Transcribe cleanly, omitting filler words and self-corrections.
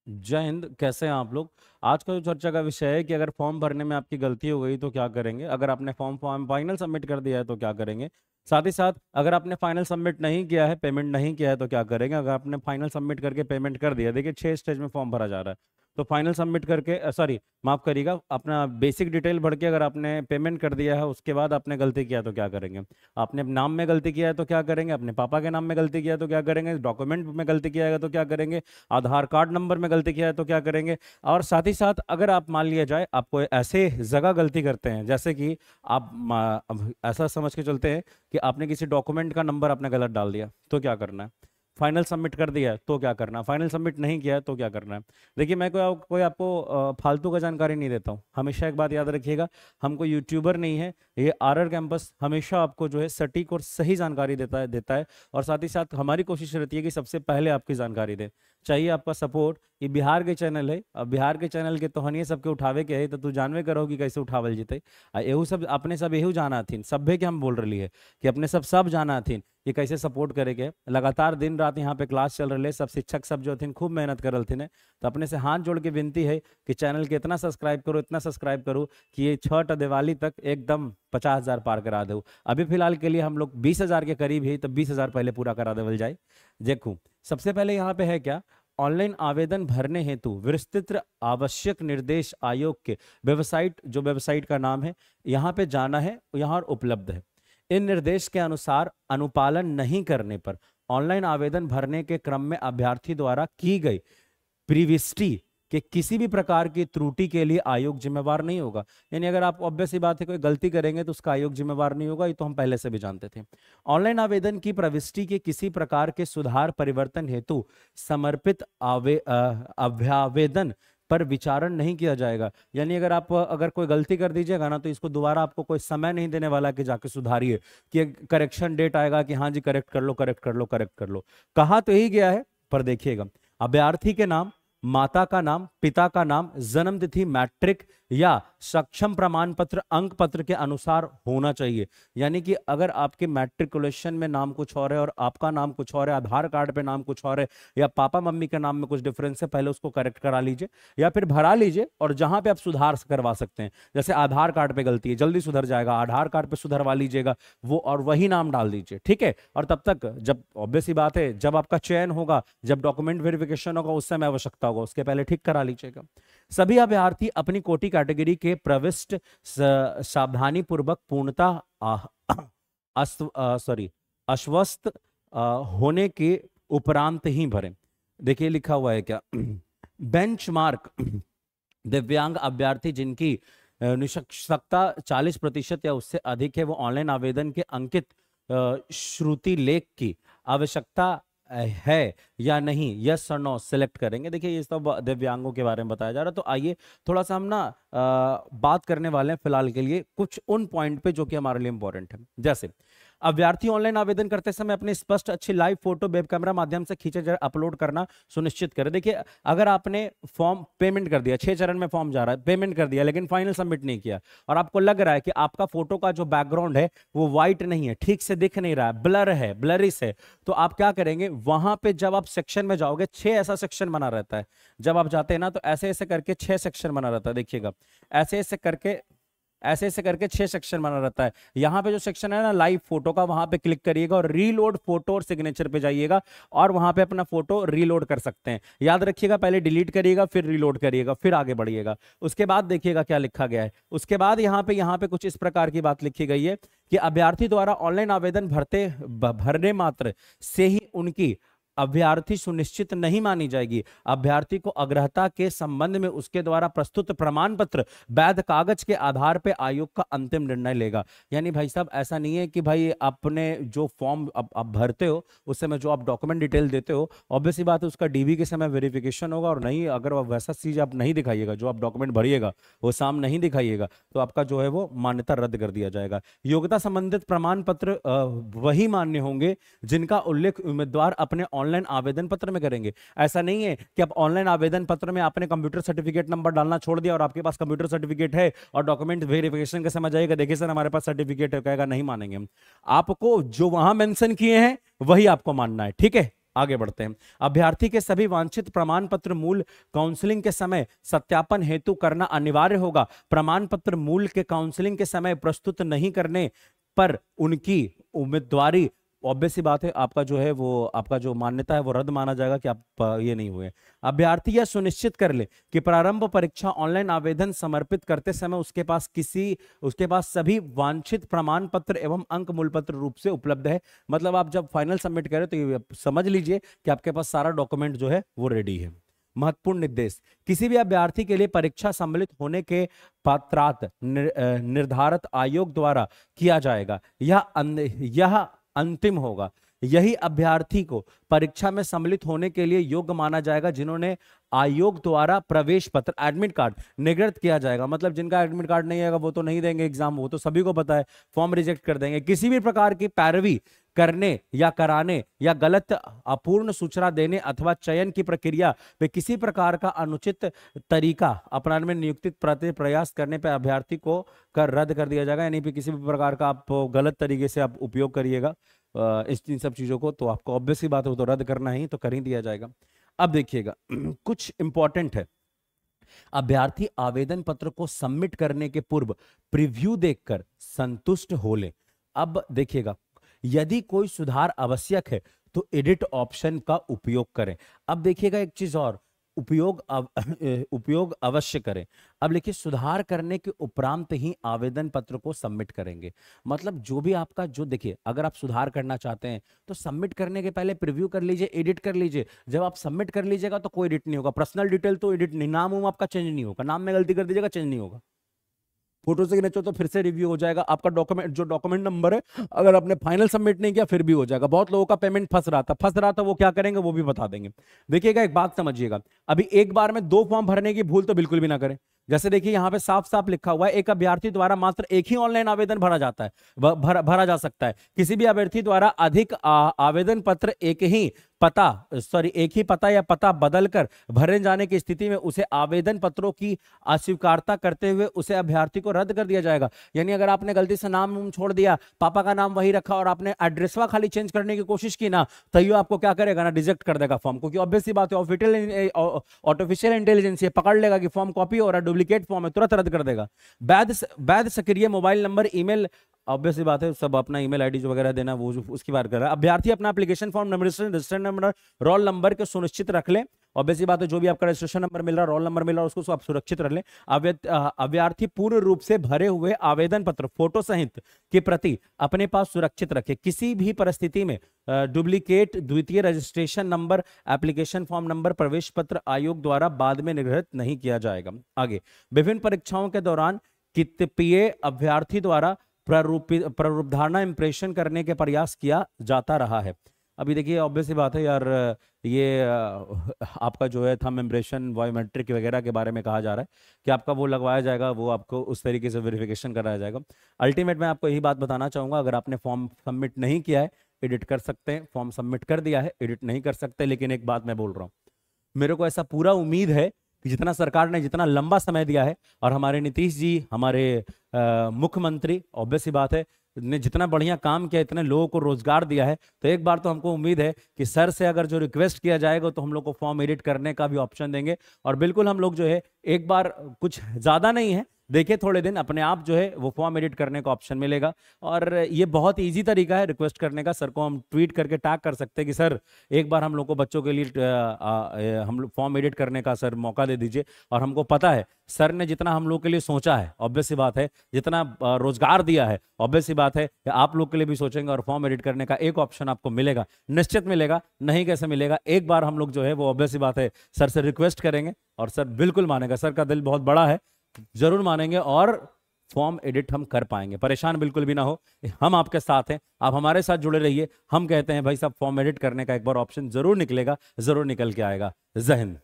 जय हिंद। कैसे हैं आप लोग? आज का जो चर्चा का विषय है कि अगर फॉर्म भरने में आपकी गलती हो गई तो क्या करेंगे, अगर आपने फॉर्म फॉर्म फाइनल सबमिट कर दिया है तो क्या करेंगे, साथ ही साथ अगर आपने फाइनल सबमिट नहीं किया है, पेमेंट नहीं किया है तो क्या करेंगे, अगर आपने फाइनल सबमिट करके पेमेंट कर दिया। देखिए 6 स्टेज में फॉर्म भरा जा रहा है। तो फाइनल सबमिट करके सॉरी माफ करिएगा, अपना बेसिक डिटेल भर के अगर आपने पेमेंट कर दिया है, उसके बाद आपने गलती किया तो क्या करेंगे। आपने नाम में गलती किया है तो क्या करेंगे, अपने पापा के नाम में गलती किया है तो क्या करेंगे, डॉक्यूमेंट में गलती किया है तो क्या करेंगे, आधार कार्ड नंबर में गलती किया है तो क्या करेंगे। और साथ ही साथ अगर आप मान लिया जाए आपको ऐसे जगह गलती करते हैं, जैसे कि आप अब ऐसा समझ के चलते हैं कि आपने किसी डॉक्यूमेंट का नंबर आपने गलत डाल दिया तो क्या करना है। फाइनल सबमिट कर दिया है तो क्या करना है, फाइनल सबमिट नहीं किया है तो क्या करना है। देखिए मैं कोई आपको फालतू का जानकारी नहीं देता हूँ। हमेशा एक बात याद रखिएगा, हम कोई यूट्यूबर नहीं है। ये आरआर कैंपस हमेशा आपको जो है सटीक और सही जानकारी देता है। और साथ ही साथ हमारी कोशिश रहती है कि सबसे पहले आपकी जानकारी दें। चाहिए आपका सपोर्ट। ये बिहार के चैनल है, अब बिहार के चैनल के तोहनिए सबके उठावे के है, तो तू जानवे करो कि कैसे उठावल जीते। एहू सब अपने सब एहू जाना थीन, सभ्य के हम बोल रही है कि अपने सब जाना थीन कि कैसे सपोर्ट करे के। लगातार दिन रात यहाँ पे क्लास चल रहे, सब शिक्षक सब जो थे खूब मेहनत कर रहे थे। तो अपने से हाथ जोड़ के विनती है कि चैनल के इतना सब्सक्राइब करो, इतना सब्सक्राइब करो कि ये छठ दिवाली तक एकदम 50,000 पार करा दो। अभी फिलहाल के लिए हम लोग 20,000 के करीब ही, तो 20,000 पहले पूरा करा देवल जाए। देखो सबसे पहले यहाँ पे है क्या, ऑनलाइन आवेदन भरने हेतु विस्तृत आवश्यक निर्देश आयोग के वेबसाइट, जो वेबसाइट का नाम है यहाँ पे जाना है, यहाँ उपलब्ध है। इन निर्देश के अनुसार अनुपालन नहीं करने पर ऑनलाइन आवेदन भरने के क्रम में अभ्यर्थी द्वारा की गई प्रविष्टि के किसी भी प्रकार की त्रुटि के लिए आयोग जिम्मेवार नहीं होगा। यानी अगर आप ऑब्वियस सी बात है कोई गलती करेंगे तो उसका आयोग जिम्मेवार नहीं होगा, ये तो हम पहले से भी जानते थे। ऑनलाइन आवेदन की प्रविष्टि के किसी प्रकार के सुधार परिवर्तन हेतु समर्पित अभ्यावेदन पर विचारण नहीं किया जाएगा। यानी अगर कोई गलती कर दीजिएगा ना, तो इसको दोबारा आपको कोई समय नहीं देने वाला कि जाके सुधारिए, कि करेक्शन डेट आएगा कि हाँ जी करेक्ट कर लो, करेक्ट कर लो, करेक्ट कर लो। कहा तो यही गया है, पर देखिएगा अभ्यर्थी के नाम, माता का नाम, पिता का नाम, जन्म तिथि, मैट्रिक या सक्षम प्रमाण पत्र अंक पत्र के अनुसार होना चाहिए। यानी कि अगर आपके मैट्रिकुलेशन में नाम कुछ और है और आपका नाम कुछ और है, आधार कार्ड पे नाम कुछ और है, या पापा मम्मी के नाम में कुछ डिफरेंस है, पहले उसको करेक्ट करा लीजिए या फिर भरा लीजिए। और जहां पे आप सुधार करवा सकते हैं, जैसे आधार कार्ड पे गलती है, जल्दी सुधर जाएगा, आधार कार्ड पे सुधरवा लीजिएगा वो, और वही नाम डाल दीजिए, ठीक है। और तब तक जब ऑब्वियस ही बात है, जब आपका चयन होगा, जब डॉक्यूमेंट वेरिफिकेशन होगा, उस समय आवश्यकता होगा, उसके पहले ठीक करा लीजिएगा। सभी अभ्यर्थी अपनी कोटि कैटेगरी के प्रविष्ट सावधानी पूर्वक पूर्णतः सॉरी आश्वस्त होने के उपरांत ही भरें। देखिए लिखा हुआ है क्या, बेंचमार्क दिव्यांग अभ्यर्थी जिनकी निष्पक्षता 40% या उससे अधिक है, वो ऑनलाइन आवेदन के अंकित श्रुति लेख की आवश्यकता है या नहीं, यस और नो सिलेक्ट करेंगे। देखिए ये सब दिव्यांगों के बारे में बताया जा रहा है। तो आइए थोड़ा सा हम ना बात करने वाले हैं फिलहाल के लिए कुछ उन पॉइंट पे जो कि हमारे लिए इंपॉर्टेंट है। जैसे अभ्यर्थी ऑनलाइन आवेदन करते समय अपने स्पष्ट अच्छी लाइव फोटो वेब कैमरा माध्यम से खींचे जाए अपलोड करना सुनिश्चित करें। देखिए अगर आपने फॉर्म पेमेंट कर दिया, 6 चरण में फॉर्म जा रहा है, पेमेंट कर दिया लेकिन फाइनल सबमिट नहीं किया, और आपको लग रहा है कि आपका फोटो का जो बैकग्राउंड है वो व्हाइट नहीं है, ठीक से दिख नहीं रहा है, ब्लर है, ब्लरिश है, तो आप क्या करेंगे, वहां पे जब आप सेक्शन में जाओगे, 6 ऐसा सेक्शन बना रहता है। जब आप जाते हैं ना, तो ऐसे ऐसे करके 6 सेक्शन बना रहता है। देखिएगा ऐसे ऐसे करके 6 सेक्शन बना रहता है। यहां पे जो सेक्शन है ना लाइव फोटो का, वहां पे क्लिक करिएगा और रीलोड फोटो और सिग्नेचर पे जाइएगा, और वहां पे अपना फोटो रीलोड कर सकते हैं। याद रखिएगा, पहले डिलीट करिएगा, फिर रीलोड करिएगा, फिर आगे बढ़िएगा। उसके बाद देखिएगा क्या लिखा गया है। उसके बाद यहाँ पे कुछ इस प्रकार की बात लिखी गई है कि अभ्यर्थी द्वारा ऑनलाइन आवेदन भरने मात्र से ही उनकी अभ्यर्थी सुनिश्चित नहीं मानी जाएगी। अभ्यर्थी को अग्रहता के संबंध में उसके द्वारा प्रस्तुत प्रमाण पत्र वैध कागज के आधार पर आयोग का अंतिम निर्णय लेगा। यानी भाई साहब ऐसा नहीं है कि भाई आपने जो फॉर्म आप भरते हो उस समय जो आप डॉक्यूमेंट डिटेल देते हो, ऑब्वियसली बात है उसका डीबी के समय वेरिफिकेशन होगा, और नहीं अगर वैसा चीज आप नहीं दिखाइएगा, जो आप डॉक्यूमेंट भरिएगा वो साम नहीं दिखाइएगा, तो आपका जो है वो मान्यता रद्द कर दिया जाएगा। योग्यता संबंधित प्रमाण पत्र वही मान्य होंगे जिनका उल्लेख उम्मीदवार अपने ऑनलाइन आवेदन पत्र में करेंगे। ऐसा नहीं है कि आप ऑनलाइन आवेदन पत्र में आपने कंप्यूटर सर्टिफिकेट नंबर डालना छोड़ दिया और आपके पास कंप्यूटर सर्टिफिकेट है और डॉक्यूमेंट वेरिफिकेशन के समय जाइएगा, देखिए सर हमारे पास सर्टिफिकेट है, कहेगा नहीं मानेंगे हम। आपको जो वहां मेंशन किए हैं वही आपको मानना है, ठीक है। आगे बढ़ते हैं। अभ्यर्थी के सभी वांछित प्रमाण पत्र मूल काउंसलिंग के समय सत्यापन हेतु करना अनिवार्य होगा। प्रमाण पत्र मूल के काउंसलिंग के समय प्रस्तुत नहीं करने पर उनकी उम्मीदवारी, ऑब्वियस सी बात है, आपका जो है वो आपका जो मान्यता है वो रद्द माना जाएगा कि आप ये नहीं हुए। अभ्यर्थी यह सुनिश्चित कर ले कि प्रारंभ परीक्षा ऑनलाइन आवेदन समर्पित करते समय उसके पास सभी वांछित प्रमाण पत्र एवं अंक मूल पत्र रूप से उपलब्ध है। मतलब आप जब फाइनल सबमिट करें तो ये समझ लीजिए कि आपके पास सारा डॉक्यूमेंट जो है वो रेडी है। महत्वपूर्ण निर्देश, किसी भी अभ्यर्थी के लिए परीक्षा सम्मिलित होने के पत्रार्थ निर्धारित आयोग द्वारा किया जाएगा। यह अंतिम होगा। यही अभ्यर्थी को परीक्षा में सम्मिलित होने के लिए योग्य माना जाएगा जिन्होंने आयोग द्वारा प्रवेश पत्र एडमिट कार्ड निर्गत किया जाएगा। मतलब जिनका एडमिट कार्ड नहीं आएगा वो तो नहीं देंगे एग्जाम, वो तो सभी को पता है, फॉर्म रिजेक्ट कर देंगे। किसी भी प्रकार की पैरवी करने या कराने या गलत अपूर्ण सूचना देने अथवा चयन की प्रक्रिया पे किसी प्रकार का अनुचित तरीका अपनाने में नियुक्ति प्रयास करने पर अभ्यर्थी को कर रद्द कर दिया जाएगा। यानी कि किसी भी प्रकार का आप गलत तरीके से आप उपयोग करिएगा इन सब चीजों को तो आपको ऑब्वियस सी बात है वो तो रद्द करना ही तो कर ही दिया जाएगा। अब देखिएगा कुछ इंपॉर्टेंट है। अभ्यर्थी आवेदन पत्र को सबमिट करने के पूर्व प्रीव्यू देखकर संतुष्ट हो ले। अब देखिएगा यदि कोई सुधार आवश्यक है तो एडिट ऑप्शन का उपयोग करें। अब देखिएगा एक चीज और, उपयोग अवश्य करें। अब देखिए सुधार करने के उपरांत ही आवेदन पत्र को सबमिट करेंगे। मतलब जो भी आपका जो देखिए अगर आप सुधार करना चाहते हैं तो सबमिट करने के पहले प्रीव्यू कर लीजिए, एडिट कर लीजिए। जब आप सबमिट कर लीजिएगा तो कोई एडिट नहीं होगा। पर्सनल डिटेल तो एडिट नहीं, नाम आपका चेंज नहीं होगा, नाम में गलती कर दीजिएगा चेंज नहीं होगा। फोटो सिग्नेचर तो फिर से रिव्यू हो जाएगा। आपका डॉक्यूमेंट जो डॉक्यूमेंट नंबर है अगर आपने फाइनल सबमिट नहीं किया फिर भी हो जाएगा। बहुत लोगों का पेमेंट फंस रहा था वो क्या करेंगे वो भी बता देंगे। देखिएगा एक बात समझिएगा, अभी एक बार में 2 फॉर्म भरने की भूल तो बिल्कुल भी ना करें। जैसे देखिए यहां पे साफ साफ लिखा हुआ है एक अभ्यर्थी द्वारा मात्र एक ही ऑनलाइन आवेदन भरा जाता है, भरा जा सकता है। किसी भी अभ्यर्थी द्वारा अधिक आवेदन पत्र एक ही पता या पता बदलकर भरे जाने की स्थिति में उसे आवेदन पत्रों की अस्वीकारता करते हुए उसे अभ्यर्थी को रद्द कर दिया जाएगा। यानी अगर आपने गलती से नाम छोड़ दिया, पापा का नाम वही रखा और आपने एड्रेसवा खाली चेंज करने की कोशिश की ना, तो ये आपको क्या करेगा ना, रिजेक्ट कर देगा फॉर्म को। ऑब्वियस सी बात है, आर्टिफिशियल इंटेलिजेंस ये पकड़ लेगा कि फॉर्म कॉपी और डुप्लीकेट फॉर्म है, तुरंत रद्द कर देगा। वैध सक्रिय मोबाइल नंबर, ईमेल, ऑब्वियस बात है सब अपना ईमेल आईडी जो वगैरह देना वो उसकी बात कर रहा है। अभ्यर्थी अपना application form number, registration number, roll number के सुनिश्चित रख ले। ऑब्वियस बात है जो भी आपका रजिस्ट्रेशन नंबर मिल रहा है, रोल नंबर मिल रहा है, उसको आप सुरक्षित रख लें। अभ्यर्थी पूर्ण रूप से भरे हुए आवेदन पत्र फोटो सहित की प्रति अपने पास सुरक्षित रखे। किसी भी परिस्थिति में डुप्लीकेट द्वितीय registration number, application form number, प्रवेश पत्र आयोग द्वारा बाद में निर्धारित नहीं किया जाएगा। आगे, विभिन्न परीक्षाओं के दौरान कितपीय अभ्यर्थी द्वारा प्रारूपधारणा इंप्रेशन करने के प्रयास किया जाता रहा है। अभी देखिए ऑब्वियस बात है यार, ये आपका जो है थंब इंप्रेशन, बायोमेट्रिक वगैरह के बारे में कहा जा रहा है कि आपका वो लगवाया जाएगा, वो आपको उस तरीके से वेरिफिकेशन कराया जाएगा। अल्टीमेट मैं आपको यही बात बताना चाहूंगा, अगर आपने फॉर्म सबमिट नहीं किया है एडिट कर सकते हैं, फॉर्म सबमिट कर दिया है एडिट नहीं कर सकते। लेकिन एक बात मैं बोल रहा हूँ, मेरे को ऐसा पूरा उम्मीद है कि जितना सरकार ने जितना लंबा समय दिया है और हमारे नीतीश जी, हमारे मुख्यमंत्री, ऑब्वियस सी बात है, ने जितना बढ़िया काम किया, इतने लोगों को रोजगार दिया है, तो एक बार तो हमको उम्मीद है कि सर से अगर जो रिक्वेस्ट किया जाएगा तो हम लोग को फॉर्म एडिट करने का भी ऑप्शन देंगे। और बिल्कुल हम लोग जो है एक बार, कुछ ज्यादा नहीं है, देखिए थोड़े दिन अपने आप जो है वो फॉर्म एडिट करने का ऑप्शन मिलेगा। और ये बहुत इजी तरीका है रिक्वेस्ट करने का। सर को हम ट्वीट करके टैग कर सकते हैं कि सर एक बार हम लोग को बच्चों के लिए हम लोग फॉर्म एडिट करने का सर मौका दे दीजिए। और हमको पता है सर ने जितना हम लोग के लिए सोचा है, ऑब्वियस सी बात है, जितना रोजगार दिया है, ऑब्वियस सी बात है आप लोग के लिए भी सोचेंगे और फॉर्म एडिट करने का एक ऑप्शन आपको मिलेगा, निश्चित मिलेगा। नहीं कैसे मिलेगा, एक बार हम लोग जो है वो ऑब्वियस सी बात है सर से रिक्वेस्ट करेंगे और सर बिल्कुल मानेगा। सर का दिल बहुत बड़ा है, जरूर मानेंगे और फॉर्म एडिट हम कर पाएंगे। परेशान बिल्कुल भी ना हो, हम आपके साथ हैं, आप हमारे साथ जुड़े रहिए। हम कहते हैं भाई साहब फॉर्म एडिट करने का एक बार ऑप्शन जरूर निकलेगा, जरूर निकल के आएगा। जय हिंद।